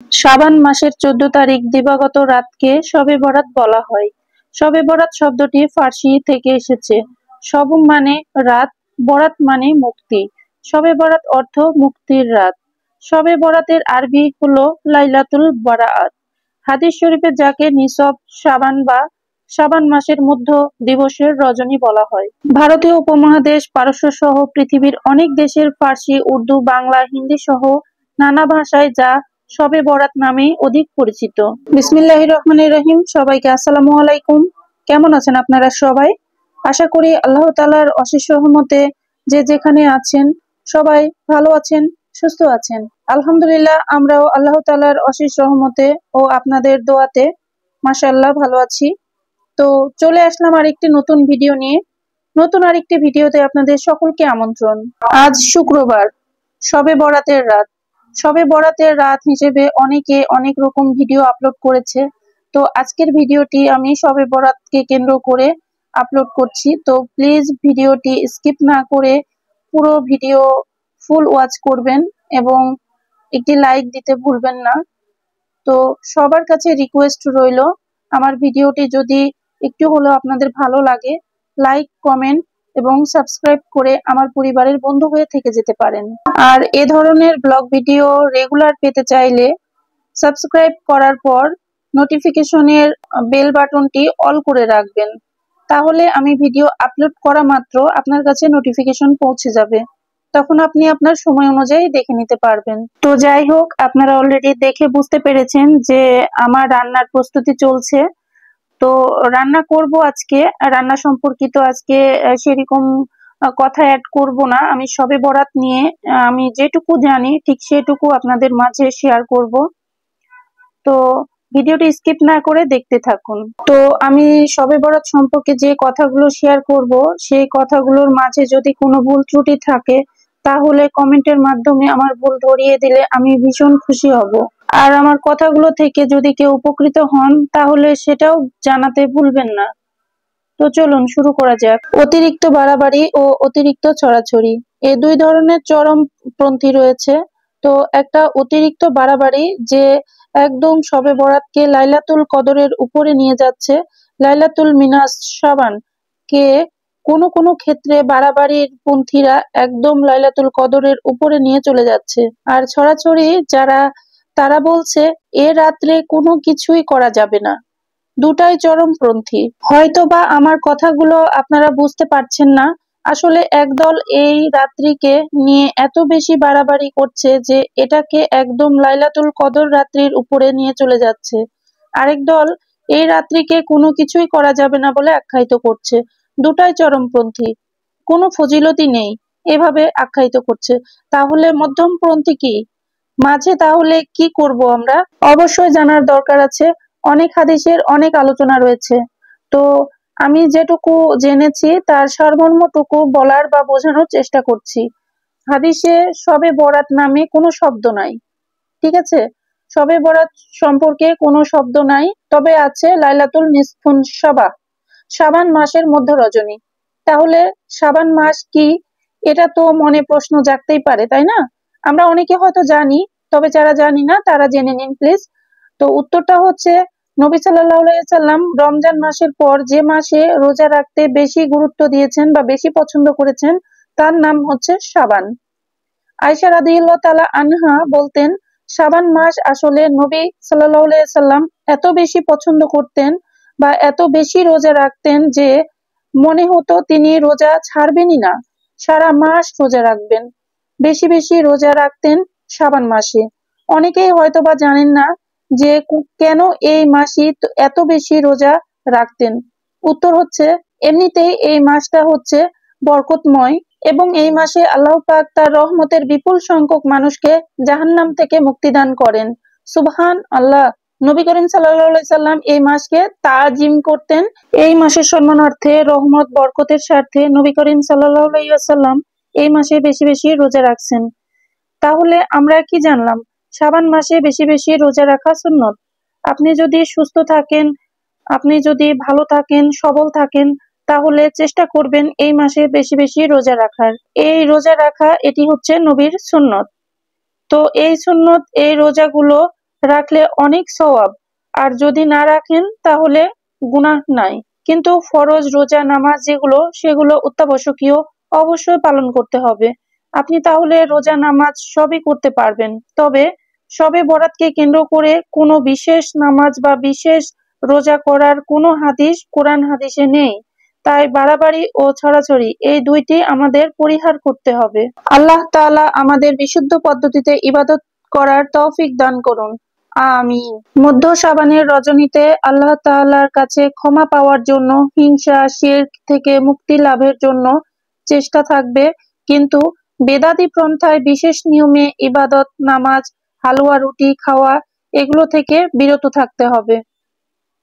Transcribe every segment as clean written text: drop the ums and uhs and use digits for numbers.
শাবান মাসের ১৪ তারিখ দিবাগত রাতকে শবে বরাত বলা হয়। শবে বরাত শব্দটি ফার্সি থেকে এসেছে। শব মানে রাত, বরাত মানে মুক্তি। শবে বরাত অর্থ মুক্তির রাত। শবে বরাতের আরবি হলো লাইলাতুল বারাআত। হাদিস শরীফে যাকে নিছক শাবান বা শাবান মাসের মধ্য দিবসের রজনী বলা হয়। ভারতীয় উপমহাদেশ, পারস্য সহ পৃথিবীর অনেক দেশের ফার্সি, উর্দু, বাংলা, হিন্দি সহ নানা ভাষায় যা শবে বরাত নামে অধিক পরিচিত। বিসমিল্লাহির রহমানির রহিম। সবাইকে আসসালামু আলাইকুম। কেমন আছেন আপনারা সবাই? আশা করি আল্লাহ তাআলার অশেষ রহমতে যে যেখানে আছেন সবাই ভালো আছেন, সুস্থ আছেন। আলহামদুলিল্লাহ, আমরাও আল্লাহ তাআলার অশেষ রহমতে ও আপনাদের দোয়াতে মাশাআল্লাহ ভালো আছি। তো চলে আসলাম আরেকটি নতুন ভিডিও নিয়ে। নতুন আরেকটি ভিডিওতে আপনাদের সকলকে আমন্ত্রণ। আজ শুক্রবার, শবে বরাতের রাত। শবে বরাতের রাত হিসেবে অনেকে অনেক রকম ভিডিও আপলোড করেছে। তো আজকের ভিডিওটি আমি শবে বরাতকে কেন্দ্র করে আপলোড করছি। তো প্লিজ ভিডিওটি স্কিপ না করে পুরো ভিডিও ফুল ওয়াচ করবেন এবং একটি লাইক দিতে ভুলবেন না। তো সবার কাছে রিকোয়েস্ট রইল, আমার ভিডিওটি যদি একটু হলেও আপনাদের ভালো লাগে, লাইক, কমেন্ট এবং সাবস্ক্রাইব করে আমার পরিবারের বন্ধু হয়ে থেকে যেতে পারেন। আর এ ধরনের ব্লগ ভিডিও রেগুলার পেতে চাইলে সাবস্ক্রাইব করার পর নোটিফিকেশনের বেল বাটনটি অল করে রাখবেন। তাহলে আমি ভিডিও আপলোড করা মাত্র আপনার কাছে নোটিফিকেশন পৌঁছে যাবে। তখন আপনি আপনার সময় অনুযায়ী দেখে নিতে পারবেন। তো যাই হোক, আপনারা অলরেডি দেখে বুঝতে পেরেছেন যে আমার রান্নার প্রস্তুতি চলছে। তো রান্না করব আজকে, রান্না সম্পর্কিত আজকে সেরকম কথা অ্যাড করব না। আমি শবে বরাত নিয়ে আমি যেটুকু জানি ঠিক সেটুকু আপনাদের মাঝে শেয়ার করব। তো ভিডিওটি স্কিপ না করে দেখতে থাকুন। তো আমি শবে বরাত সম্পর্কে যে কথাগুলো শেয়ার করব সেই কথাগুলোর মাঝে যদি কোনো ভুল ত্রুটি থাকে তাহলে কমেন্টের মাধ্যমে আমার ভুল ধরিয়ে দিলে আমি ভীষণ খুশি হব। আর আমার কথাগুলো থেকে যদি কেউ উপকৃত হন তাহলে সেটাও জানাতে ভুলবেন না। তো চলুন শুরু করা যাক। অতিরিক্ত বাড়াবাড়ি ও অতিরিক্ত ছড়াছড়ি, এই দুই ধরনের চরমপন্থী রয়েছে। তো একটা অতিরিক্ত বাড়াবাড়ি যে একদম শবে বরাতকে লাইলাতুল কদরের উপরে নিয়ে যাচ্ছে। লাইলাতুল মিনাস শাবান কে কোনো কোনো ক্ষেত্রে বাড়াবাড়ির পন্থীরা একদম লাইলাতুল কদরের উপরে নিয়ে চলে যাচ্ছে। আর ছড়াছড়ি যারা, তারা বলছে এ রাত্রে কোনো কিছুই করা যাবে না। দুটাই চরমপন্থী। হয়তোবা আমার কথাগুলো আপনারা বুঝতে পারছেন না। আসলে একদল এই রাত্রিকে নিয়ে এত বেশি বাড়াবাড়ি করছে যে এটাকে একদম লাইলাতুল কদর রাত্রির উপরে নিয়ে চলে যাচ্ছে। আরেক দল এই রাত্রিকে কোনো কিছুই করা যাবে না বলে আখ্যায়িত করছে। দুটাই চরমপন্থী, কোনো ফজিলতি নেই, এভাবে আখ্যায়িত করছে। তাহলে মধ্যমপন্থী কি? মাঝে তাহলে কি করব আমরা? অবশ্যই জানার দরকার আছে। অনেক হাদিসের অনেক আলোচনা রয়েছে। তো আমি যেটুকু জেনেছি তার সারমর্মটুকু বলার বা বোঝানোর চেষ্টা করছি। হাদিসে শবে বরাত নামে কোনো শব্দ নাই, ঠিক আছে? শবে বরাত সম্পর্কে কোনো শব্দ নাই, তবে আছে লাইলাতুল নিসফুন শাবাহ, শাবান মাসের মধ্য রজনী। তাহলে শাবান মাস কি? এটা তো মনে প্রশ্ন জাগতেই পারে, তাই না? আমরা অনেকে হয়তো জানি, তবে যারা জানি না তারা জেনে নিন প্লিজ। তো উত্তরটা হচ্ছে, নবী সাল্লাল্লাহু আলাইহি সাল্লাম রমজান মাসের পর যে মাসে রোজা রাখতে বেশি গুরুত্ব দিয়েছেন বা বেশি পছন্দ করেছেন তার নাম হচ্ছে শাবান। আয়েশা রাদিয়াল্লাহু তাআলা আনহা বলতেন, শাবান মাস আসলে নবী সাল্লাল্লাহু আলাইহি সাল্লাম এত বেশি পছন্দ করতেন বা এত বেশি রোজা রাখতেন যে মনে হতো তিনি রোজা ছাড়বেনই না, সারা মাস রোজা রাখবেন। বেশি বেশি রোজা রাখতেন শাবান মাসে। অনেকেই হয়তোবা জানেন না যে কেন এই মাসে এত বেশি রোজা রাখতেন। উত্তর হচ্ছে, এমনিতেই এই মাসটা হচ্ছে বরকতময় এবং এই মাসে আল্লাহ পাক তার রহমতের বিপুল সংখ্যক মানুষকে জাহান্নাম থেকে মুক্তিদান করেন। সুবহান আল্লাহ। নবী করিম সাল্লাল্লাহু আলাইহি সাল্লাম এই মাসকে তাজিম করতেন। এই মাসের সম্মানার্থে, রহমত বরকতের স্বার্থে নবী করিম সাল্লাল্লাহু আলাইহি ওয়াসাল্লাম এই মাসে বেশি বেশি রোজা রাখছেন। তাহলে আমরা কি জানলাম? শাবান মাসে বেশি বেশি রোজা রাখা সুন্নত। আপনি যদি সুস্থ থাকেন, আপনি যদি ভালো থাকেন, সবল থাকেন, তাহলে চেষ্টা করবেন এই মাসে বেশি বেশি রোজা রাখার। এই রোজা রাখা এটি হচ্ছে নবীর সুন্নত। তো এই সুন্নত, এই রোজাগুলো রাখলে অনেক সওয়াব, আর যদি না রাখেন তাহলে গুনাহ নাই। কিন্তু ফরজ রোজা নামাজ যেগুলো সেগুলো অত্যাবশ্যকীয়, অবশ্যই পালন করতে হবে। আপনি তাহলে রোজা নামাজ সবই করতে পারবেন। তবে শবে বরাতকে কেন্দ্র করে কোনো বিশেষ নামাজ বা বিশেষ রোজা করার কোনো হাদিস কোরআন হাদিসে নেই। তাই বাড়াবাড়ি ও ছড়াছড়ি এই দুইটি আমাদের পরিহার করতে হবে। আল্লাহ তাআলা আমাদের বিশুদ্ধ পদ্ধতিতে ইবাদত করার তৌফিক দান করুন। আমিন। মধ্য শাবানের রজনীতে আল্লাহ তাআলার কাছে ক্ষমা পাওয়ার জন্য, হিংসা শিরক থেকে মুক্তি লাভের জন্য চেষ্টা থাকবে, কিন্তু বেদাতি পন্থায় বিশেষ নিয়মে ইবাদত, নামাজ, হালুয়া রুটি খাওয়া এগুলো থেকে বিরত থাকতে হবে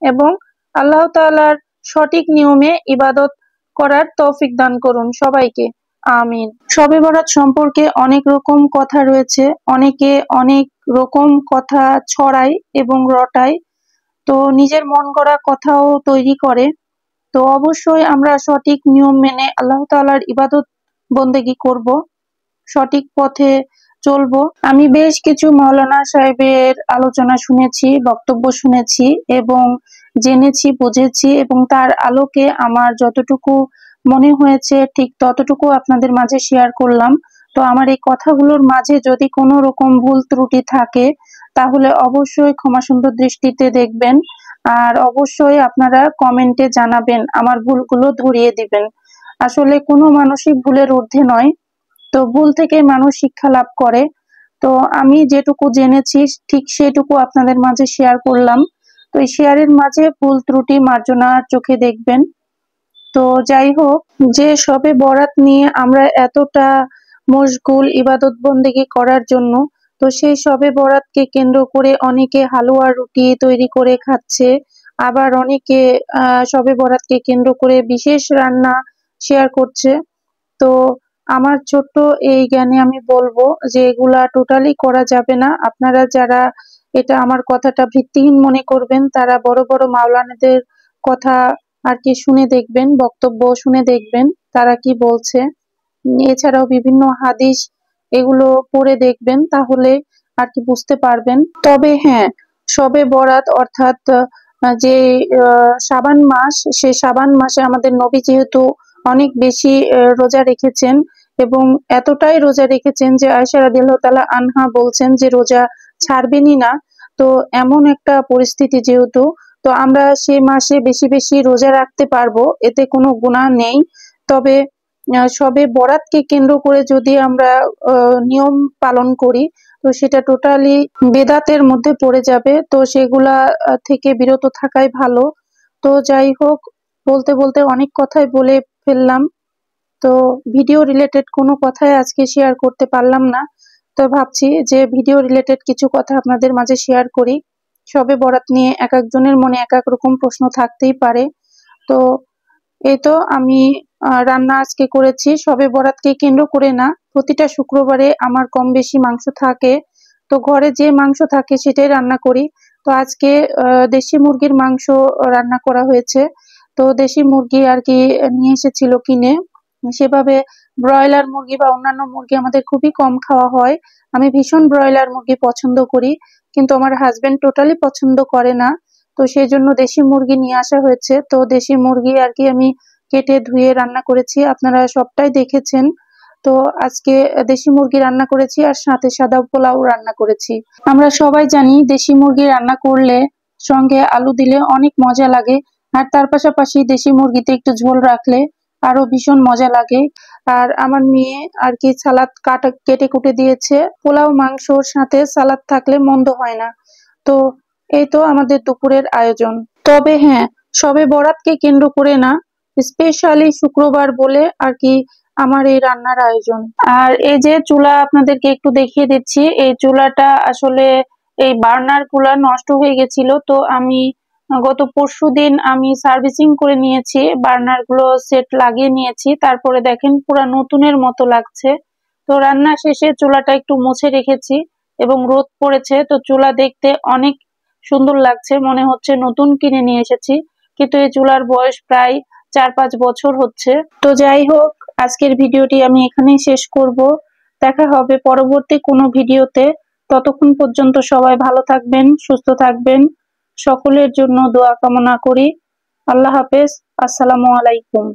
এবং আল্লাহ তাআলার সঠিক নিয়মে ইবাদত করার তৌফিক দান করুন সবাইকে। আমিন। শবে বরাত সম্পর্কে অনেক রকম কথা রয়েছে, অনেকে অনেক রকম কথা ছড়ায় এবং রটায়, তো নিজের মন গড়া কথাও তৈরি করে। তো অবশ্যই আমরা সঠিক নিয়ম মেনে আল্লাহ তাআলার ইবাদত বন্দেগী করব, সঠিক পথে চলবো। আমি বেশ কিছু মাওলানা সাহেবের আলোচনা শুনেছি, বক্তব্য শুনেছি এবং জেনেছি, বুঝেছি, এবং তার আলোকে আমার যতটুকু মনে হয়েছে ঠিক ততটুকু আপনাদের মাঝে শেয়ার করলাম। তো আমার এই কথাগুলোর মাঝে যদি কোনো রকম ভুল ত্রুটি থাকে তাহলে অবশ্যই ক্ষমা সুন্দর দৃষ্টিতে দেখবেন, আর অবশ্যই আপনারা কমেন্টে জানাবেন, আমার ভুলগুলো ধরিয়ে দিবেন। আসলে কোনো মানুষই ভুলের ঊর্ধ্বে নয়, তো ভুল থেকে মানুষ শিক্ষা লাভ করে। তো আমি যেটুকু জেনেছি ঠিক সেটুকু আপনাদের মাঝে শেয়ার করলাম। তো এই শেয়ারের মাঝে ভুল ত্রুটি মার্জনার চোখে দেখবেন। তো যাই হোক, যে শবে বরাত নিয়ে আমরা এতটা মশগুল ইবাদত বন্দেগী করার জন্য, তো সেই শবে বরাতকে কেন্দ্র করে অনেকে হালুয়া রুটি তৈরি করে খাচ্ছে, আবার অনেকে শবে বরাতকে কেন্দ্র করে বিশেষ রান্না শেয়ার করছে। তো আমার ছোট্ট এই জ্ঞানে আমি বলবো যে এগুলা টোটালি করা যাবে না। আপনারা যারা এটা আমার কথাটা ভিত্তিহীন মনে করবেন তারা বড় বড় মাওলানাদের কথা আর কি শুনে দেখবেন, বক্তব্য শুনে দেখবেন তারা কি বলছে। এছাড়াও বিভিন্ন হাদিস এগুলো পড়ে দেখবেন, তাহলে আর কি বুঝতে পারবেন। তবে হ্যাঁ, শবে বরাত অর্থাৎ যে শাবান মাস, সে শাবান মাসে আমাদের নবী যেহেতু অনেক বেশি রোজা রেখেছেন এবং এতটাই রোজা রেখেছেন যে আয়েশা রাদিয়াল্লাহু তাআলা আনহা বলছেন যে রোজা ছাড়বেনই না। তো এমন একটা পরিস্থিতি যেহেতু, তো আমরা সে মাসে বেশি বেশি রোজা রাখতে পারবো, এতে কোনো গুনাহ নেই। তবে শবে বরাতকে কেন্দ্র করে যদি আমরা নিয়ম পালন করি তো সেটা টোটালি বেদাতের মধ্যে পড়ে যাবে, তো সেগুলা থেকে বিরত থাকাই ভালো। তো যাই হোক, বলতে বলতে অনেক কথাই বলে ফেললাম, তো ভিডিও রিলেটেড কোনো কথাই আজকে শেয়ার করতে পারলাম না। তো ভাবছি যে ভিডিও রিলেটেড কিছু কথা আপনাদের মাঝে শেয়ার করি। শবে বরাত নিয়ে এক একজনের মনে এক এক রকম প্রশ্ন থাকতেই পারে। তো এই তো আমি রান্না আজকে করেছি শবে বরাতকে কেন্দ্র করে না, প্রতিটা শুক্রবারে আমার কম বেশি মাংস থাকে, তো ঘরে যে মাংস থাকে সেটাই রান্না করি। তো আজকে দেশি মুরগির মাংস রান্না করা হয়েছে। তো দেশি মুরগি আর কি নিয়ে এসেছিল কিনে, সেভাবে ব্রয়লার মুরগি বা অন্যান্য মুরগি আমাদের খুবই কম খাওয়া হয়। আমি ভীষণ ব্রয়লার মুরগি পছন্দ করি, কিন্তু আমার হাজবেন্ড টোটালি পছন্দ করে না। তো সেই জন্য দেশি মুরগি নিয়ে আসা হয়েছে। তো দেশি মুরগি আর কি আমি কেটে ধুয়ে রান্না করেছি, আপনারা সবটাই দেখেছেন। তো আজকে দেশি মুরগি রান্না করেছি আর সাথে সাদা পোলাও রান্না করেছি। আমরা সবাই জানি দেশি মুরগি রান্না করলে সঙ্গে আলু দিলে অনেক মজা লাগে, আর তার পাশাপাশি দেশি মুরগিতে একটু ঝোল রাখলে আরো ভীষণ মজা লাগে। আর আমার মেয়ে আর কি সালাদ কেটে কুটে দিয়েছে, পোলাও মাংসর সাথে সালাদ থাকলে মন্দ হয় না। তো এই তো আমাদের দুপুরের আয়োজন। তবে হ্যাঁ, শবে বরাতকে কেন্দ্র করে না, স্পেশালি শুক্রবার বলে আর কি আমার এই রান্নার আয়োজন। আর এই যে চুলা আপনাদেরকে একটু দেখিয়ে দিচ্ছি, এই চুলাটা আসলে এই বার্নার গুলা নষ্ট হয়ে গেছিল, তো আমি গত পরশুদিন আমি সার্ভিসিং করে নিয়েছি, বার্নার গুলো সেট লাগিয়ে নিয়েছি, তারপরে দেখেন পুরা নতুনের মতো লাগছে। তো রান্না শেষে চুলাটা একটু মুছে রেখেছি এবং রোদ পড়েছে, তো চুলা দেখতে অনেক সুন্দর লাগছে, মনে হচ্ছে নতুন কিনে নিয়ে এসেছি, কিন্তু এই চুলার বয়স প্রায় 4-5 বছর হচ্ছে। তো যাই হোক, আজকের ভিডিওটি আমি এখানেই শেষ করব। দেখা হবে পরবর্তী কোনো ভিডিওতে। ততক্ষণ পর্যন্ত সবাই ভালো থাকবেন, সুস্থ থাকবেন। সকলের জন্য দোয়া কামনা করি। আল্লাহ হাফেজ। আসসালামু আলাইকুম।